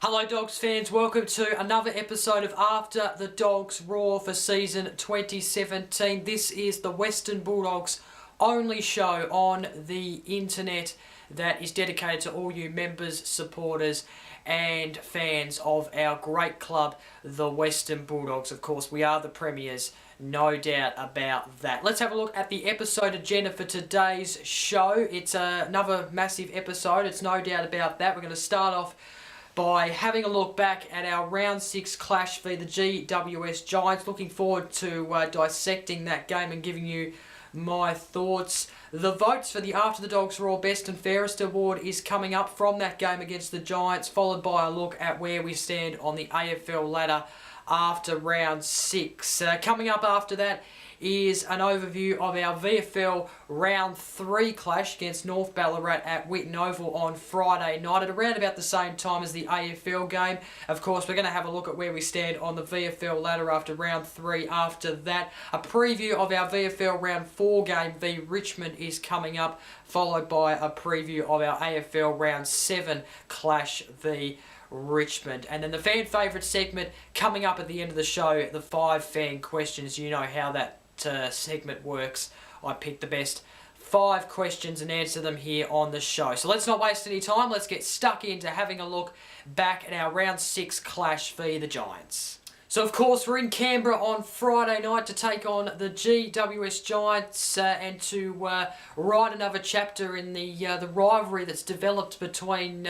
Hello Dogs fans, welcome to another episode of After the Dogs Roar for season 2017. This is the Western Bulldogs only show on the internet that is dedicated to all you members, supporters and fans of our great club, the Western Bulldogs. Of course, we are the premiers, no doubt about that. Let's have a look at the episode agenda for today's show. It's another massive episode, it's no doubt about that. We're going to start off by having a look back at our round 6 clash for the GWS Giants. Looking forward to dissecting that game and giving you my thoughts. The votes for the After the Dogs Roar Best and Fairest Award is coming up from that game against the Giants, followed by a look at where we stand on the AFL ladder after round 6. Coming up after that is an overview of our VFL round 3 clash against North Ballarat at Whitten Oval on Friday night at around about the same time as the AFL game. Of course, we're going to have a look at where we stand on the VFL ladder after round 3. After that, a preview of our VFL round 4 game v Richmond is coming up, followed by a preview of our AFL round 7 clash v Richmond. And then the fan favourite segment coming up at the end of the show, the 5 fan questions. You know how that segment works. I pick the best 5 questions and answer them here on the show. So let's not waste any time. Let's get stuck into having a look back at our round 6 clash for the Giants. So of course we're in Canberra on Friday night to take on the GWS Giants and to write another chapter in the rivalry that's developed between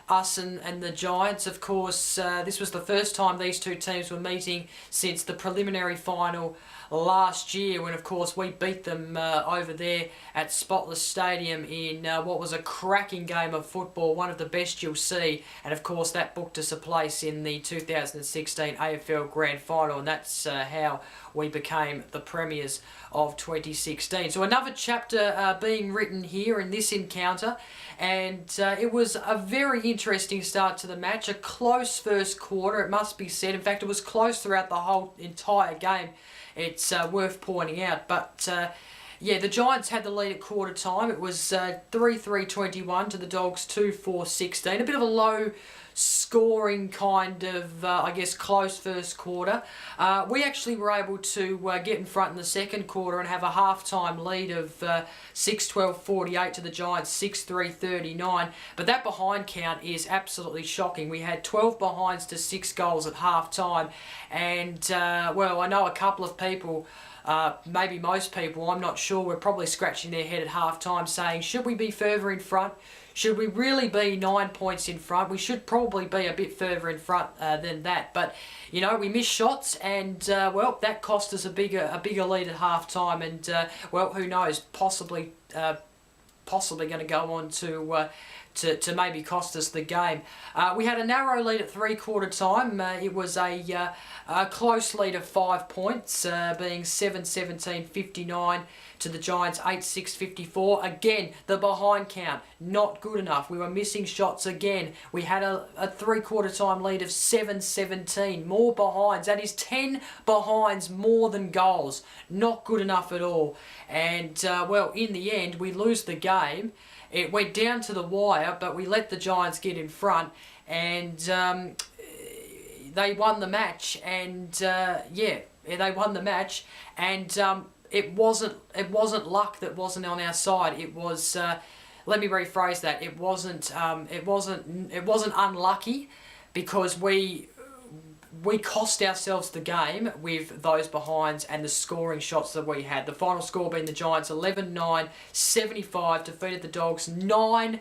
us and the Giants. Of course, this was the first time these two teams were meeting since the preliminary final last year, when of course we beat them over there at Spotless Stadium in what was a cracking game of football, one of the best you'll see, and of course that booked us a place in the 2016 AFL Grand Final, and that's how we became the premiers of 2016. So another chapter being written here in this encounter, and it was a very interesting start to the match, a close first quarter, it must be said. In fact, it was close throughout the whole entire game. It's worth pointing out, but yeah, the Giants had the lead at quarter time. It was 3-3-21 to the Dogs 2-4-16. A bit of a low scoring kind of, I guess, close first quarter. We actually were able to get in front in the second quarter and have a half-time lead of 6-12-48 to the Giants, 6-3-39. But that behind count is absolutely shocking. We had 12 behinds to 6 goals at half-time. And, well, I know a couple of people, maybe most people, I'm not sure, were probably scratching their head at half-time saying, should we be further in front? Should we really be 9 points in front? We should probably be a bit further in front than that. But, you know, we missed shots and, well, that cost us a bigger lead at half-time. And, well, who knows, possibly going to go on to maybe cost us the game. We had a narrow lead at three-quarter time. It was a close lead of 5 points, being 7-17-59 to the Giants, 8-6-54. Again, the behind count, not good enough. We were missing shots again. We had a three-quarter time lead of 7-17. More behinds. That is 10 behinds more than goals. Not good enough at all. And, well, in the end, we lose the game. It went down to the wire, but we let the Giants get in front, and they won the match. And yeah, they won the match, and it wasn't luck that wasn't on our side. It was let me rephrase that. It wasn't unlucky, because we we cost ourselves the game with those behinds and the scoring shots that we had. The final score being the Giants 11-9, 75, defeated the Dogs 9-19.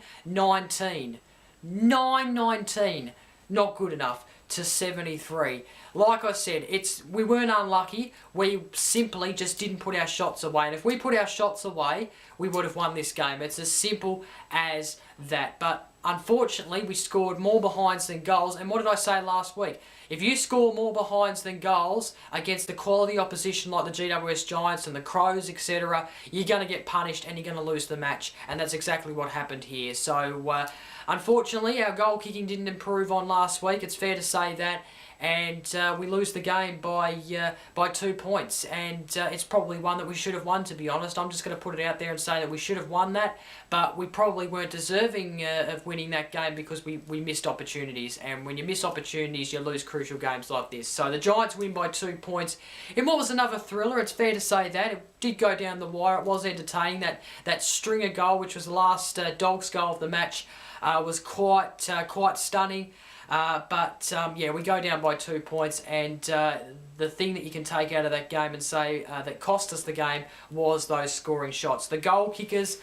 9-19. Not good enough to 73. Like I said, we weren't unlucky. We simply just didn't put our shots away. And if we put our shots away, we would have won this game. It's as simple as that. But unfortunately, we scored more behinds than goals. And what did I say last week? If you score more behinds than goals against the quality opposition like the GWS Giants and the Crows, etc., you're going to get punished and you're going to lose the match. And that's exactly what happened here. So, unfortunately, our goal kicking didn't improve on last week. It's fair to say that. And we lose the game by 2 points. And it's probably one that we should have won, to be honest. I'm just going to put it out there and say that we should have won that. But we probably weren't deserving of winning that game because we missed opportunities. And when you miss opportunities, you lose crucial games like this. So the Giants win by 2 points. In what was another thriller, it's fair to say that. It did go down the wire. It was entertaining. That Stringer goal, which was the last Dogs goal of the match, was quite stunning. Yeah, we go down by 2 points, and the thing that you can take out of that game and say that cost us the game was those scoring shots. The goal kickers,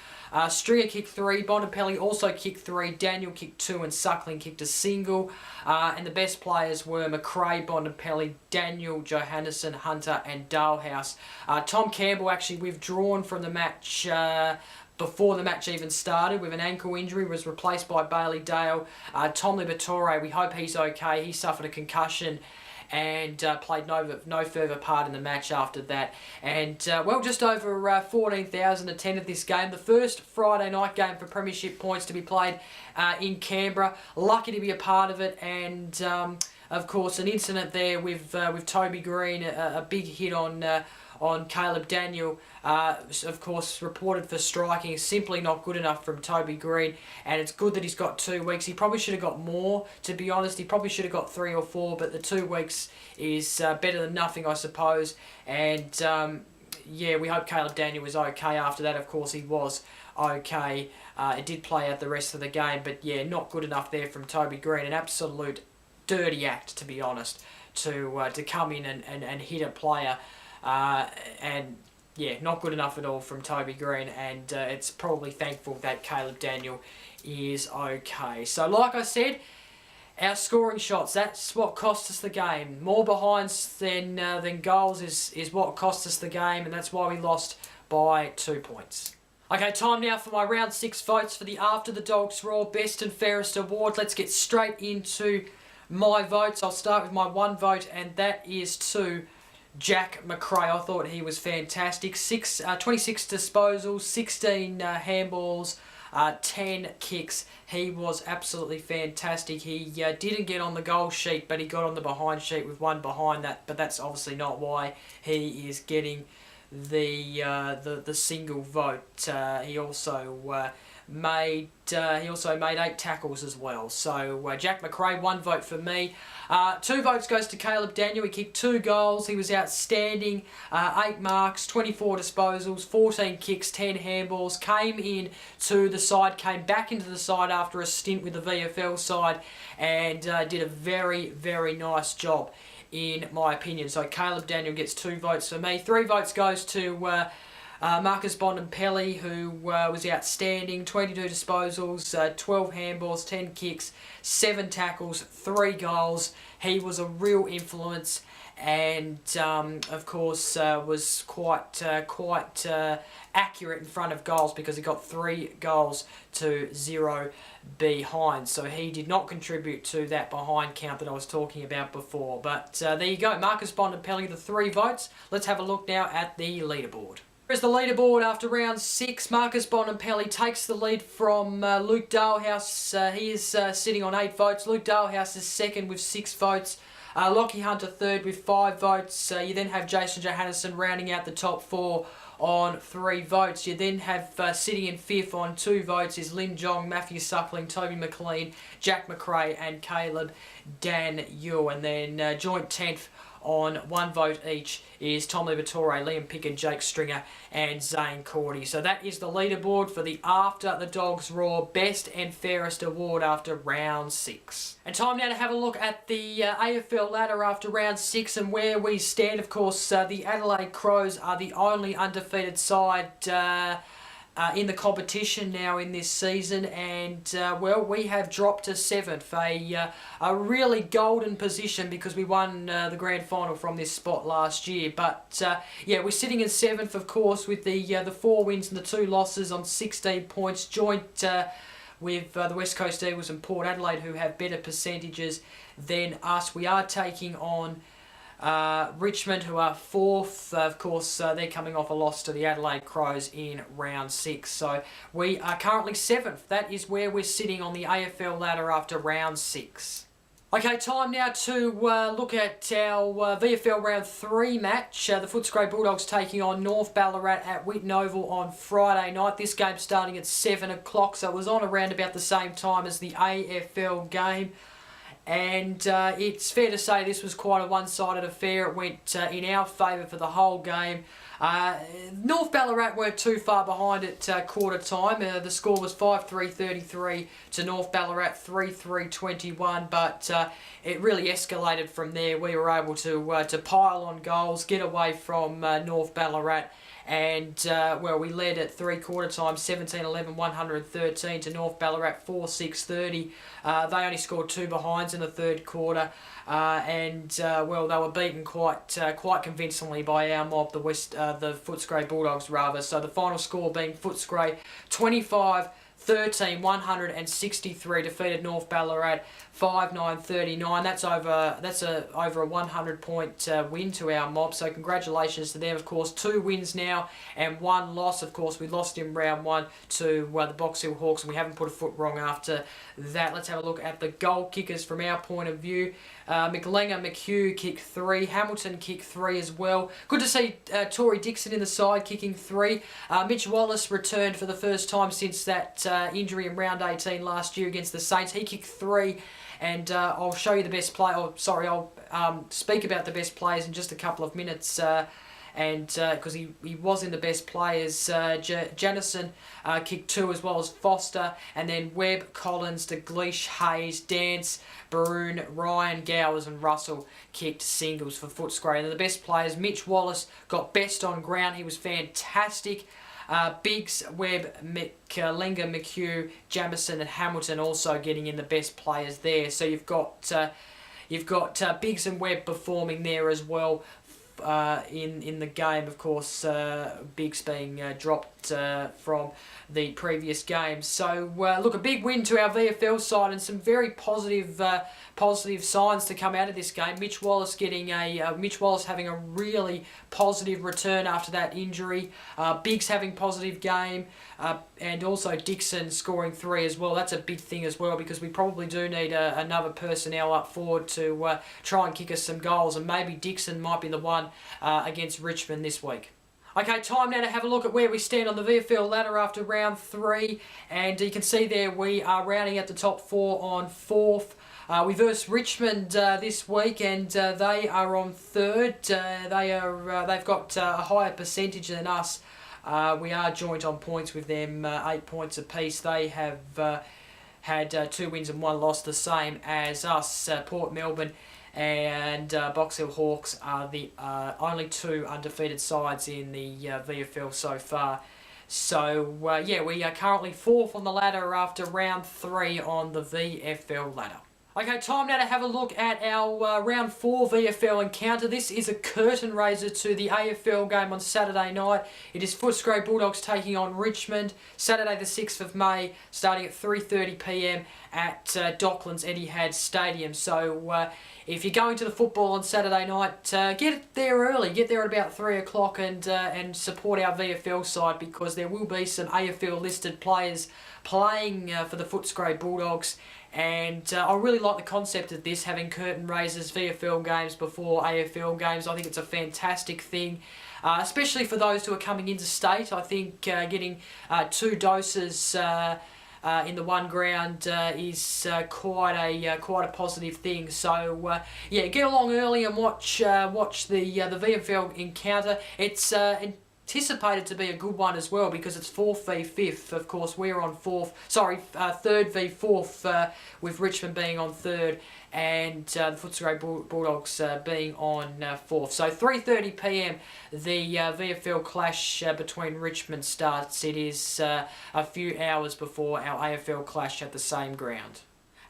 Stringer kicked 3, Bontempelli also kicked 3, Daniel kicked 2, and Suckling kicked a single. And the best players were McRae, Bontempelli, Daniel, Johannesson, Hunter, and Dalhouse. Tom Campbell actually withdrawn from the match before the match even started with an ankle injury, was replaced by Bailey Dale. Tom Liberatore, we hope he's okay. He suffered a concussion and played no further part in the match after that. And, just over 14,000 attended this game. The first Friday night game for premiership points to be played in Canberra. Lucky to be a part of it. And, of course, an incident there with Toby Green, a big hit on Caleb Daniel, of course, reported for striking. Simply not good enough from Toby Green, and it's good that he's got 2 weeks. He probably should have got more, to be honest. He probably should have got 3 or 4, but the 2 weeks is better than nothing, I suppose. And yeah, we hope Caleb Daniel was okay after that. Of course, he was okay. It did play out the rest of the game, but yeah, not good enough there from Toby Green. An absolute dirty act, to be honest, to come in and hit a player. And yeah, not good enough at all from Toby Green, and it's probably thankful that Caleb Daniel is okay. So like I said, our scoring shots, that's what cost us the game. More behinds than goals is what cost us the game, and that's why we lost by 2 points. Okay, time now for my round 6 votes for the After the Dogs Roar Best and Fairest Award. Let's get straight into my votes. I'll start with my 1 vote, and that is to Jack McRae. I thought he was fantastic. 26 disposals, 16 handballs, 10 kicks. He was absolutely fantastic. He didn't get on the goal sheet, but he got on the behind sheet with 1 behind that. But that's obviously not why he is getting the single vote. He also made 8 tackles as well. So Jack McRae, 1 vote for me. 2 votes goes to Caleb Daniel. He kicked 2 goals. He was outstanding. 8 marks, 24 disposals, 14 kicks, 10 handballs. Came back into the side after a stint with the VFL side, and did a very, very nice job, in my opinion. So Caleb Daniel gets 2 votes for me. 3 votes goes to Marcus Bontempelli, who was outstanding. 22 disposals, 12 handballs, 10 kicks, 7 tackles, 3 goals. He was a real influence, and of course was quite accurate in front of goals, because he got 3 goals to 0 behind. So he did not contribute to that behind count that I was talking about before. But there you go, Marcus Bontempelli, the 3 votes. Let's have a look now at the leaderboard. Here's the leaderboard after round 6. Marcus Bontempelli takes the lead from Luke Dalhouse. He is sitting on 8 votes. Luke Dalhouse is second with 6 votes. Lockie Hunter third with 5 votes. You then have Jason Johannesson rounding out the top 4 on 3 votes. You then have sitting in 5th on 2 votes is Lin Jong, Matthew Suckling, Toby McLean, Jack McRae, and Caleb Daniel. And then joint 10th on 1 vote each is Tom Liberatore, Liam Picken, Jake Stringer and Zane Cordy. So that is the leaderboard for the After the Dogs Roar Best and Fairest Award after round 6. And time now to have a look at the AFL ladder after round 6 and where we stand. Of course, the Adelaide Crows are the only undefeated side in the competition now in this season, and well, we have dropped to 7th, a really golden position because we won the grand final from this spot last year. But yeah, we're sitting in 7th, of course, with the 4 wins and the 2 losses on 16 points, joint with the West Coast Eagles and Port Adelaide, who have better percentages than us. We are taking on Richmond, who are 4th. Of course, they're coming off a loss to the Adelaide Crows in round 6. So we are currently 7th. That is where we're sitting on the AFL ladder after round 6. Okay, time now to look at our VFL round 3 match. The Footscray Bulldogs taking on North Ballarat at Whitten Oval on Friday night. This game starting at 7 o'clock, so it was on around about the same time as the AFL game. And it's fair to say this was quite a one-sided affair. It went in our favour for the whole game. North Ballarat weren't too far behind at quarter time. The score was 5-3-33 to North Ballarat 3-3-21, but it really escalated from there. We were able to pile on goals, get away from North Ballarat, and well, we led at 3/4 time 17-11 113 to North Ballarat 4-6-30. They only scored 2 behinds in the 3rd quarter, and well, they were beaten quite convincingly by our mob, the Footscray Bulldogs rather. So the final score being Footscray 25-13 163 defeated North Ballarat 5-9-39. That's over a 100-point win to our mob. So congratulations to them. Of course, 2 wins now and 1 loss. Of course, we lost in round 1 to the Box Hill Hawks, and we haven't put a foot wrong after that. Let's have a look at the goal kickers from our point of view. McLenga McHugh kicked 3. Hamilton kicked 3 as well. Good to see Tory Dixon in the side kicking 3. Mitch Wallace returned for the first time since that injury in round 18 last year against the Saints. He kicked 3. And I'll show you the best play. Oh, sorry, I'll speak about the best players in just a couple of minutes. And because he was in the best players, Janison kicked 2 as well as Foster, and then Webb, Collins, DeGleish, Hayes, Dance, Baroon, Ryan, Gowers and Russell kicked singles for Footscray. And the best players, Mitch Wallace got best on ground. He was fantastic. Biggs, Webb, McLenga, McHugh, Jamison and Hamilton also getting in the best players there. So you've got Biggs and Webb performing there as well in the game. Of course, Biggs being dropped from the previous game. So look, a big win to our VFL side and some very positive signs to come out of this game. Mitch Wallace having a really positive return after that injury. Biggs having positive game, and also Dixon scoring 3 as well. That's a big thing as well, because we probably do need another personnel up forward to try and kick us some goals, and maybe Dixon might be the one against Richmond this week. Okay, time now to have a look at where we stand on the VFL ladder after round 3, and you can see there we are rounding out the top 4 on 4th. We versed Richmond this week, and they are on 3rd. They've got a higher percentage than us. We are joint on points with them, 8 points apiece. They have had 2 wins and 1 loss, the same as us. Port Melbourne and Box Hill Hawks are the only 2 undefeated sides in the VFL so far. So yeah, we are currently 4th on the ladder after round 3 on the VFL ladder. Okay, time now to have a look at our round 4 VFL encounter. This is a curtain raiser to the AFL game on Saturday night. It is Footscray Bulldogs taking on Richmond, Saturday the 6th of May, starting at 3:30 p.m. at Docklands Etihad Stadium. So if you're going to the football on Saturday night, get there early. Get there at about 3 o'clock and support our VFL side, because there will be some AFL listed players playing for the Footscray Bulldogs. And I really like the concept of this, having curtain raisers, VFL games before AFL games. I think it's a fantastic thing, especially for those who are coming into state. I think getting 2 doses in the one ground is quite a positive thing. So yeah, get along early and watch the VFL encounter. It's anticipated to be a good one as well because it's 4th v 5th. Of course, we're on 3rd v 4th, with Richmond being on 3rd and the Footscray Bulldogs being on 4th. So 3:30 p.m. the VFL clash between Richmond starts. It is a few hours before our AFL clash at the same ground.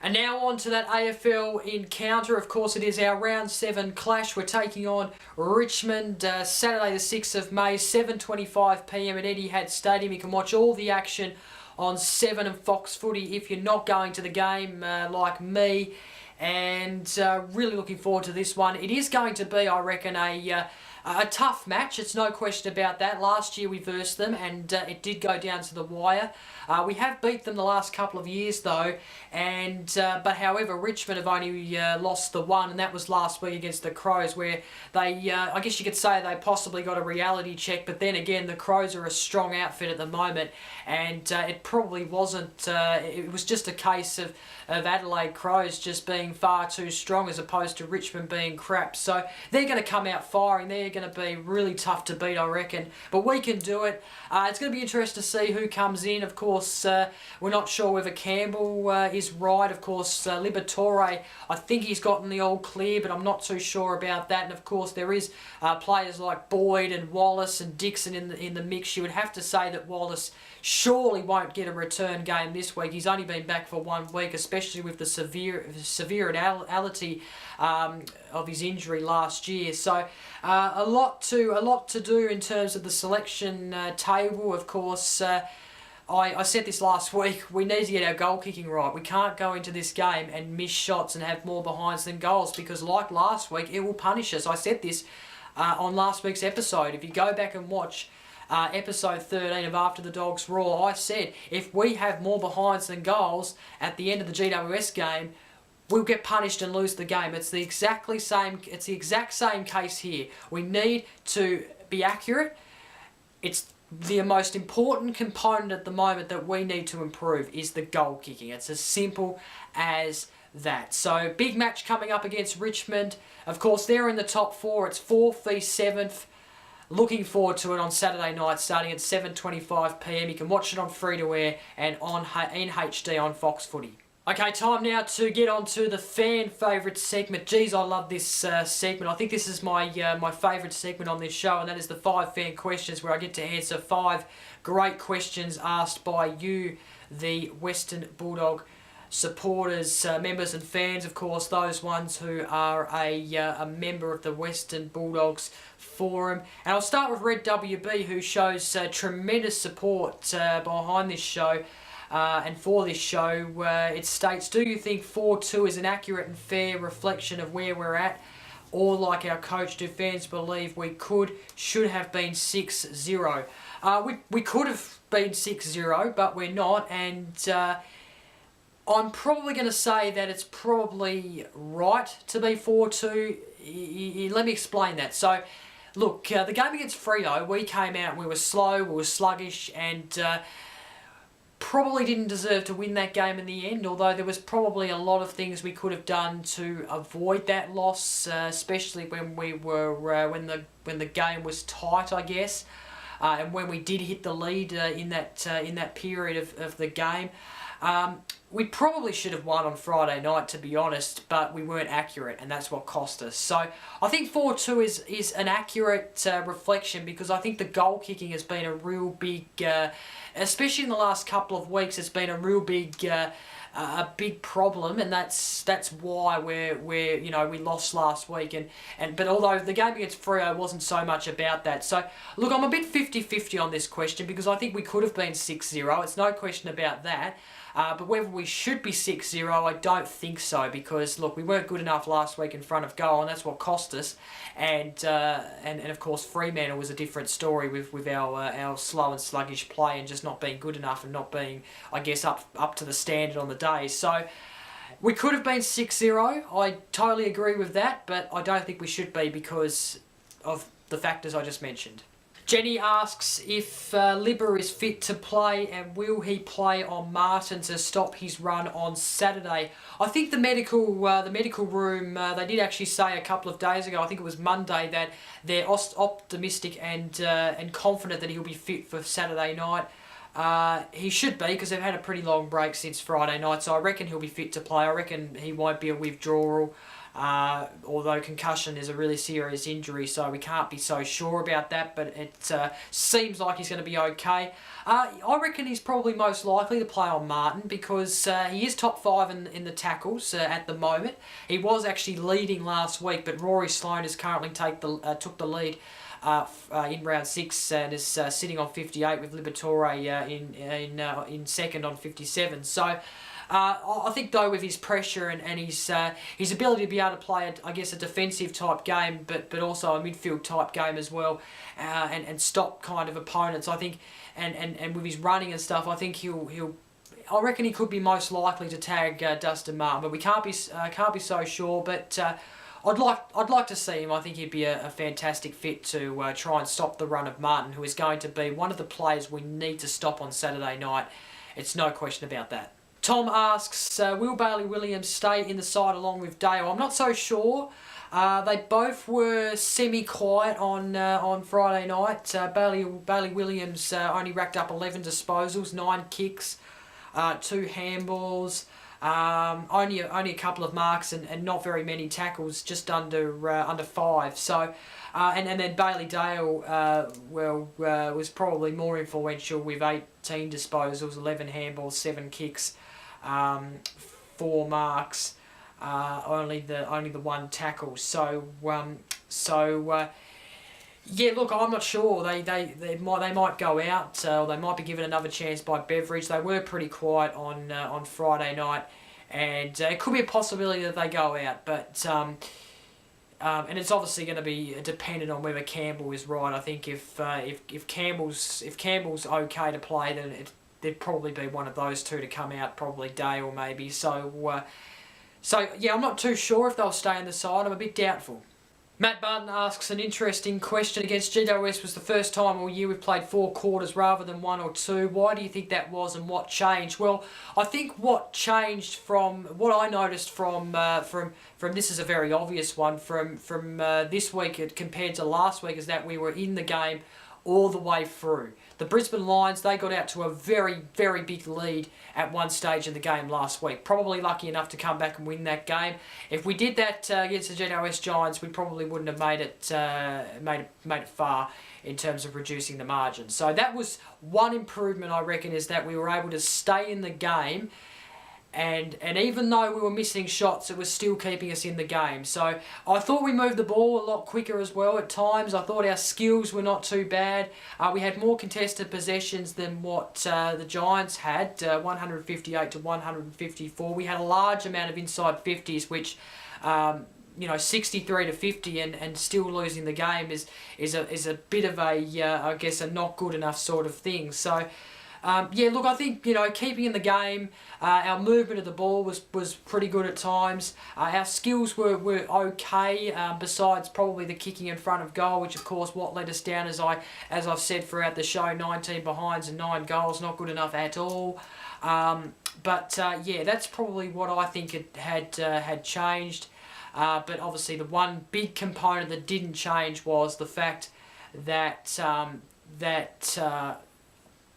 And now on to that AFL encounter. Of course, it is our Round 7 clash. We're taking on Richmond Saturday the 6th of May, 7:25 p.m. at Etihad Stadium. You can watch all the action on 7 and Fox Footy if you're not going to the game like me. And really looking forward to this one. It is going to be, I reckon, a tough match. It's no question about that. Last year we versed them and it did go down to the wire. We have beat them the last couple of years though, and but however Richmond have only lost the one, and that was last week against the Crows, where they, I guess you could say they possibly got a reality check, but then again the Crows are a strong outfit at the moment, and it probably wasn't, it was just a case of Adelaide Crows just being far too strong as opposed to Richmond being crap. So they're going to come out firing. They're going to be really tough to beat, I reckon, but we can do it. It's going to be interesting to see who comes in. Of course, we're not sure whether Campbell is right. Of course, Liberatore, I think he's gotten the all clear, but I'm not too sure about that. And of course, there is players like Boyd and Wallace and Dixon in the mix. You would have to say that Wallace surely won't get a return game this week. He's only been back for 1 week, especially with the severity of his injury last year. So a lot to do in terms of the selection table. Of course, I said this last week, we need to get our goal kicking right. We can't go into this game and miss shots and have more behinds than goals, because like last week, it will punish us. I said this on last week's episode. If you go back and watch episode 13 of After the Dogs Roar, I said if we have more behinds than goals at the end of the GWS game, we'll get punished and lose the game. It's the exact same case here. We need to be accurate. It's the most important component at the moment that we need to improve is the goal kicking. It's as simple as that. So big match coming up against Richmond. Of course, they're in the top 4. It's 4th v 7th. Looking forward to it on Saturday night starting at 7:25 p.m. You can watch it on free-to-air and in HD on Fox Footy. Okay, time now to get on to the fan favourite segment. Geez, I love this segment. I think this is my favourite segment on this show, and that is the 5 fan questions, where I get to answer 5 great questions asked by you, the Western Bulldog supporters, members and fans, of course, those ones who are a member of the Western Bulldogs forum. And I'll start with Red WB, who shows tremendous support behind this show. And for this show, it states, do you think 4-2 is an accurate and fair reflection of where we're at? Or, like our coach, do fans believe we should have been 6-0? We could have been 6-0, but we're not. And I'm probably going to say that it's probably right to be 4-2. Let me explain that. So, look, the game against Freo, we came out and we were slow, we were sluggish, and probably didn't deserve to win that game in the end, although there was probably a lot of things we could have done to avoid that loss, especially when we were when the game was tight, I guess, and when we did hit the lead in that period of the game. We probably should have won on Friday night, to be honest, but we weren't accurate, and that's what cost us. So I think 4-2 is an accurate reflection, because I think the goal kicking has been a real big, especially in the last couple of weeks, it's been a real big a big problem, and that's why we lost last week, but although the game against Freo wasn't so much about that. So look, I'm a bit 50-50 on this question, because I think we could have been 6-0. It's no question about that. But whether we should be 6-0, I don't think so, because look, we weren't good enough last week in front of goal, and that's what cost us. And of course, Fremantle was a different story with our slow and sluggish play and just not being good enough and not being, I guess, up to the standard on the day. So we could have been 6-0. I totally agree with that, but I don't think we should be because of the factors I just mentioned. Jenny asks if Libba is fit to play and will he play on Martin to stop his run on Saturday. I think the medical room, they did actually say a couple of days ago, I think it was Monday, that they're optimistic and confident that he'll be fit for Saturday night. He should be, because they've had a pretty long break since Friday night, so I reckon he'll be fit to play. I reckon he won't be a withdrawal. Although concussion is a really serious injury, so we can't be so sure about that, but it seems like he's going to be okay. I reckon he's probably most likely to play on Martin, because he is top 5 in the tackles at the moment. He was actually leading last week, but Rory Sloane has currently took the lead in round 6 and is sitting on 58 with Liberatore in second on 57. So I think, though, with his pressure and his ability to be able to play, I guess, a defensive type game, but also a midfield type game as well, and stop kind of opponents, I think, and with his running and stuff, I think I reckon he could be most likely to tag Dustin Martin, but we can't be so sure. But I'd like to see him. I think he'd be a fantastic fit to try and stop the run of Martin, who is going to be one of the players we need to stop on Saturday night. It's no question about that. Tom asks, will Bailey Williams stay in the side along with Dale? I'm not so sure. They both were semi-quiet on Friday night. Bailey Williams only racked up 11 disposals, 9 kicks, 2 handballs, only a couple of marks and not very many tackles, just under 5. So, and then Bailey Dale was probably more influential with 18 disposals, 11 handballs, 7 kicks, 4 marks, only the 1 tackle. So yeah, look, I'm not sure. They might go out, or they might be given another chance by Beveridge. They were pretty quiet on Friday night, and it could be a possibility that they go out. But and it's obviously going to be dependent on whether Campbell is right. I think if Campbell's okay to play, then there'd probably be one of those two to come out, probably Dale maybe. So yeah, I'm not too sure if they'll stay in the side. I'm a bit doubtful. Matt Barton asks an interesting question. Against GWS was the first time all year we've played 4 quarters rather than 1 or 2. Why do you think that was, and what changed? Well, I think what changed from what I noticed from this is a very obvious one from this week compared to last week, is that we were in the game all the way through. The Brisbane Lions, they got out to a very, very big lead at one stage in the game last week. Probably lucky enough to come back and win that game. If we did that against the GWS Giants, we probably wouldn't have made it far in terms of reducing the margin. So that was one improvement, I reckon, is that we were able to stay in the game. And even though we were missing shots, it was still keeping us in the game. So I thought we moved the ball a lot quicker as well at times. I thought our skills were not too bad. We had more contested possessions than what the Giants had, 158 to 154. We had a large amount of inside 50s, which 63 to 50 and still losing the game is a bit of a I guess a not good enough sort of thing. So. Yeah, look, I think, keeping in the game, our movement of the ball was pretty good at times. Our skills were okay, besides probably the kicking in front of goal, which of course what let us down, as I've said throughout the show, 19 behinds and 9 goals, not good enough at all. But yeah, that's probably what I think it had changed. But obviously the one big component that didn't change was the fact that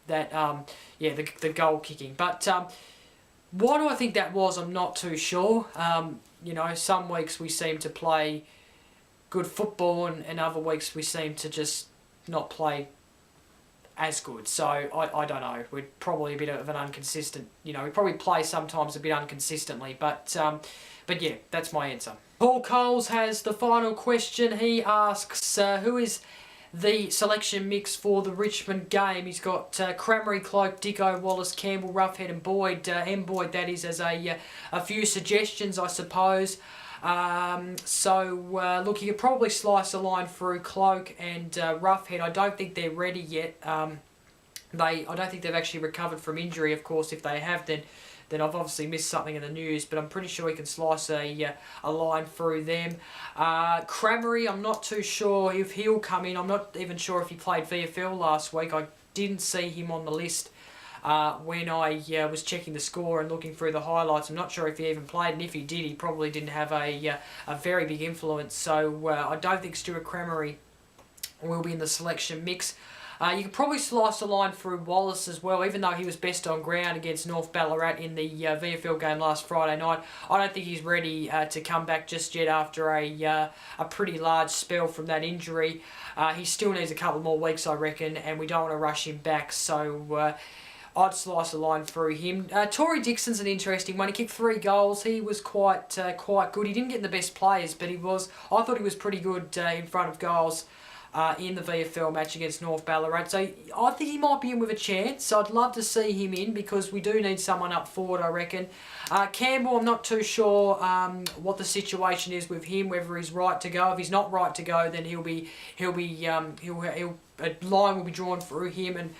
the goal kicking. But why do I think that was, I'm not too sure. Some weeks we seem to play good football and other weeks we seem to just not play as good. So I don't know. We're probably a bit of an inconsistent, we probably play sometimes a bit inconsistently. But yeah, that's my answer. Paul Coles has the final question. He asks, who is the selection mix for the Richmond game? He's got Crameri, Cloak, Dicko, Wallace, Campbell, Roughhead and Boyd. Boyd, that is, as a few suggestions, I suppose. Look, you could probably slice a line through Cloak and Roughhead. I don't think they're ready yet. I don't think they've actually recovered from injury. Of course, if they have, then I've obviously missed something in the news, but I'm pretty sure he can slice a line through them. Cramery, I'm not too sure if he'll come in. I'm not even sure if he played VFL last week. I didn't see him on the list when I was checking the score and looking through the highlights. I'm not sure if he even played, and if he did, he probably didn't have a very big influence. So I don't think Stuart Cramery will be in the selection mix. You could probably slice a line through Wallace as well, even though he was best on ground against North Ballarat in the VFL game last Friday night. I don't think he's ready to come back just yet after a pretty large spell from that injury. He still needs a couple more weeks, I reckon, and we don't want to rush him back, so I'd slice a line through him. Tory Dixon's an interesting one. He kicked 3 goals. He was quite good. He didn't get in the best players, but I thought he was pretty good in front of goals in the VFL match against North Ballarat. So I think he might be in with a chance. So I'd love to see him in because we do need someone up forward, I reckon. Campbell, I'm not too sure what the situation is with him, whether he's right to go. If he's not right to go, then a line will be drawn through him, and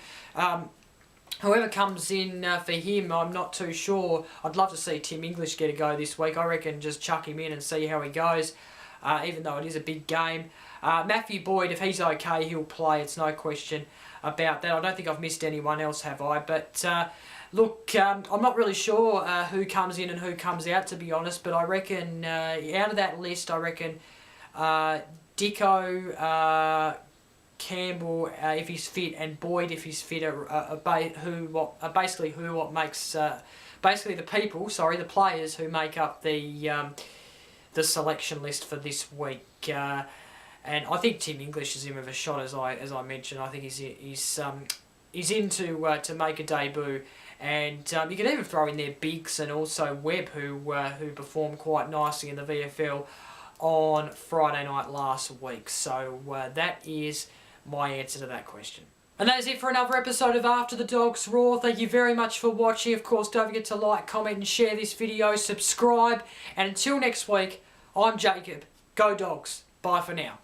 whoever comes in for him, I'm not too sure. I'd love to see Tim English get a go this week. I reckon just chuck him in and see how he goes, even though it is a big game. Matthew Boyd, if he's okay, he'll play. It's no question about that. I don't think I've missed anyone else, have I? But look, I'm not really sure who comes in and who comes out, to be honest. But I reckon out of that list, I reckon Dicko, Campbell, if he's fit, and Boyd, if he's fit, basically the players who make up the selection list for this week. And I think Tim English is in with a shot, as I mentioned. I think he's in to make a debut, and you can even throw in there Biggs and also Webb, who performed quite nicely in the VFL on Friday night last week. So that is my answer to that question. And that is it for another episode of After the Dogs Roar. Thank you very much for watching. Of course, don't forget to like, comment and share this video. Subscribe. And until next week, I'm Jacob. Go Dogs. Bye for now.